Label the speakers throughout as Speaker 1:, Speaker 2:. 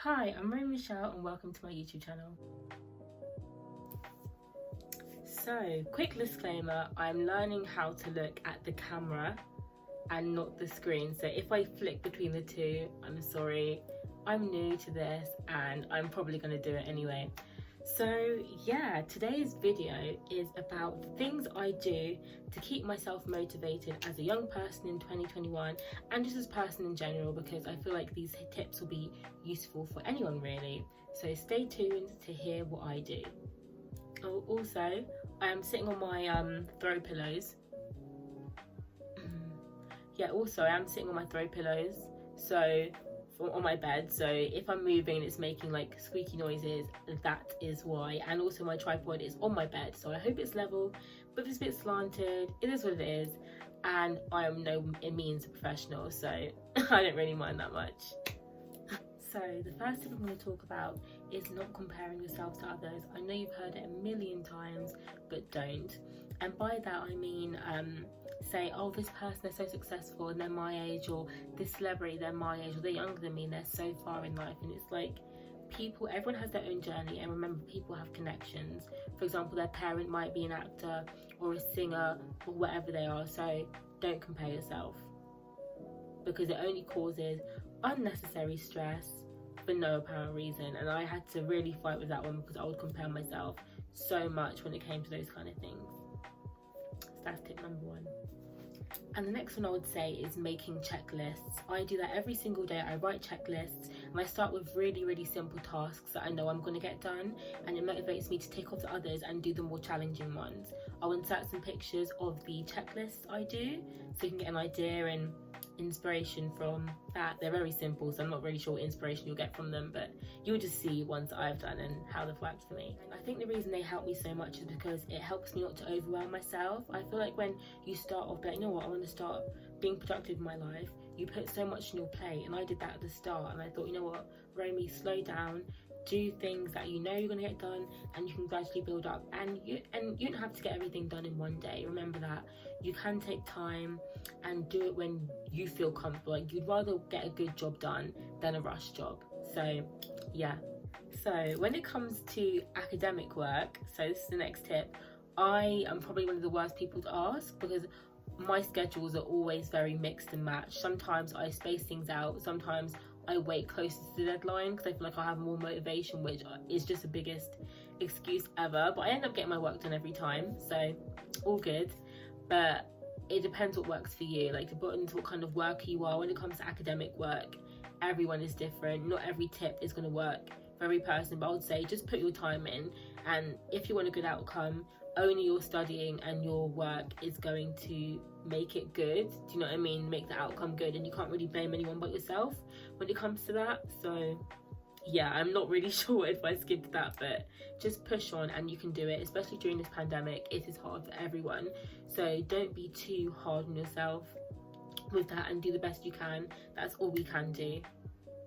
Speaker 1: Hi, I'm Marie Michelle and welcome to my YouTube channel. So, quick disclaimer, I'm learning how to look at the camera and not the screen. So if I flick between the two, I'm sorry. I'm new to this and I'm probably going to do it anyway. So yeah, today's video is about the things I do to keep myself motivated as a young person in 2021 and just as a person in general, because I feel like these tips will be useful for anyone really. So stay tuned to hear what I do. Oh, also, I am sitting on my throw pillows. Yeah, also I am sitting on my throw pillows, so on my bed, so if I'm moving and it's making like squeaky noises, that is why. And also my tripod is on my bed, so I hope it's level, but if it's a bit slanted, it is what it is, and I am no means a professional, so I don't really mind that much. So the first thing I'm going to talk about is not comparing yourself to others. I know you've heard it a million times, but don't. And by that I mean say, oh, this person is so successful and they're my age, or this celebrity, they're my age, or they're younger than me and they're so far in life. And it's like, everyone has their own journey, and remember, people have connections. For example, their parent might be an actor or a singer or whatever they are, so don't compare yourself, because it only causes unnecessary stress for no apparent reason. And I had to really fight with that one, because I would compare myself so much when it came to those kind of things. So that's tip number one. And the next one I would say is making checklists. I do that every single day. I write checklists and I start with really simple tasks that I know I'm going to get done, and it motivates me to tick off the others and do the more challenging ones. I'll insert some pictures of the checklists I do so you can get an idea and inspiration from that. They're very simple, so I'm not really sure what inspiration you'll get from them, but you'll just see ones that I've done and how they've worked for me. And I think the reason they help me so much is because it helps me not to overwhelm myself. I feel like when you start off like, you know what, I want to start being productive in my life, you put so much on your plate, and I did that at the start, and I thought, you know what, Romy, slow down, do things that you know you're going to get done, and you can gradually build up, and you don't have to get everything done in one day. Remember that you can take time and do it when you feel comfortable. Like, you'd rather get a good job done than a rush job. So yeah. So when it comes to academic work, so this is the next tip, I am probably one of the worst people to ask, because my schedules are always very mixed and matched. Sometimes I space things out, sometimes I wait closer to the deadline because I feel like I have more motivation, which is just the biggest excuse ever. But I end up getting my work done every time, so all good. But it depends what works for you. Like, depends what kind of worker you are. When it comes to academic work, everyone is different. Not every tip is going to work for every person, but I would say just put your time in, and if you want a good outcome, only your studying and your work is going to make it good. Do you know what I mean? Make the outcome good, and you can't really blame anyone but yourself when it comes to that. So yeah, I'm not really sure if I skipped that, but just push on and you can do it. Especially during this pandemic, it is hard for everyone, so don't be too hard on yourself with that, and do the best you can. That's all we can do.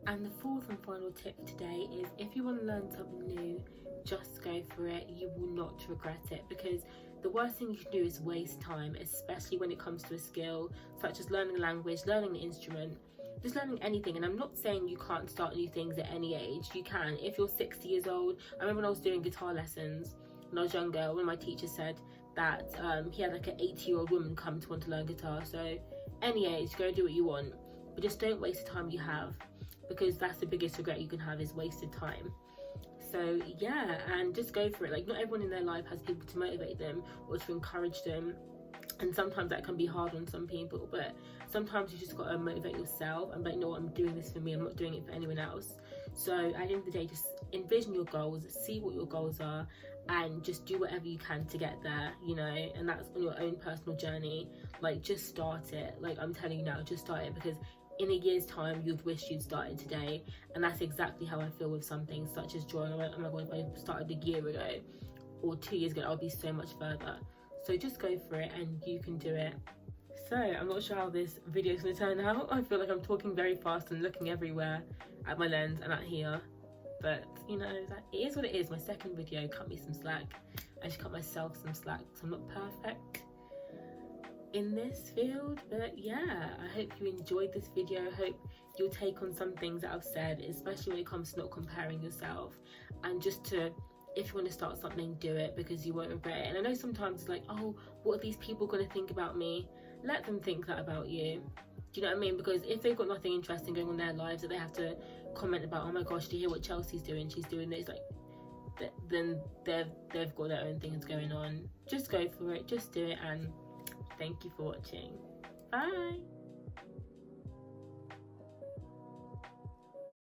Speaker 1: And the fourth and final tip today is, if you want to learn something new, just go for it. You will not regret it, because the worst thing you can do is waste time, especially when it comes to a skill such as learning a language, learning an instrument, just learning anything. And I'm not saying you can't start new things at any age. You can. If you're 60 years old, I remember when I was doing guitar lessons when I was younger, one of my teachers said that he had like an 80-year-old woman come to want to learn guitar. So any age, go do what you want, but just don't waste the time you have, because that's the biggest regret you can have, is wasted time. So yeah, and just go for it. Like, not everyone in their life has people to motivate them or to encourage them, and sometimes that can be hard on some people, but sometimes you just got to motivate yourself and be like, you know what, I'm doing this for me, I'm not doing it for anyone else. So at the end of the day, just envision your goals, see what your goals are, and just do whatever you can to get there, you know. And that's on your own personal journey. Like, just start it. Like, I'm telling you now, just start it, because in a year's time you'd wish you'd started today. And that's exactly how I feel with some things such as drawing. I'm like, oh my god, if I started a year ago or 2 years ago, I'll be so much further. So just go for it, and you can do it. So I'm not sure how this video is going to turn out. I feel like I'm talking very fast and looking everywhere at my lens and at here, but you know, that it is what it is. My second video, cut me some slack. I just cut myself some slack, so I'm not perfect. in this field. But yeah, I hope you enjoyed this video. I hope you'll take on some things that I've said, especially when it comes to not comparing yourself, and just to, if you want to start something, do it, because you won't regret it. And I know sometimes it's like, oh, what are these people going to think about me? Let them think that about you. Do you know what I mean? Because if they've got nothing interesting going on in their lives that they have to comment about, oh my gosh, do you hear what Chelsea's doing? She's doing this. Like, then they've got their own things going on. Just go for it. Just do it. And thank you for watching. Bye.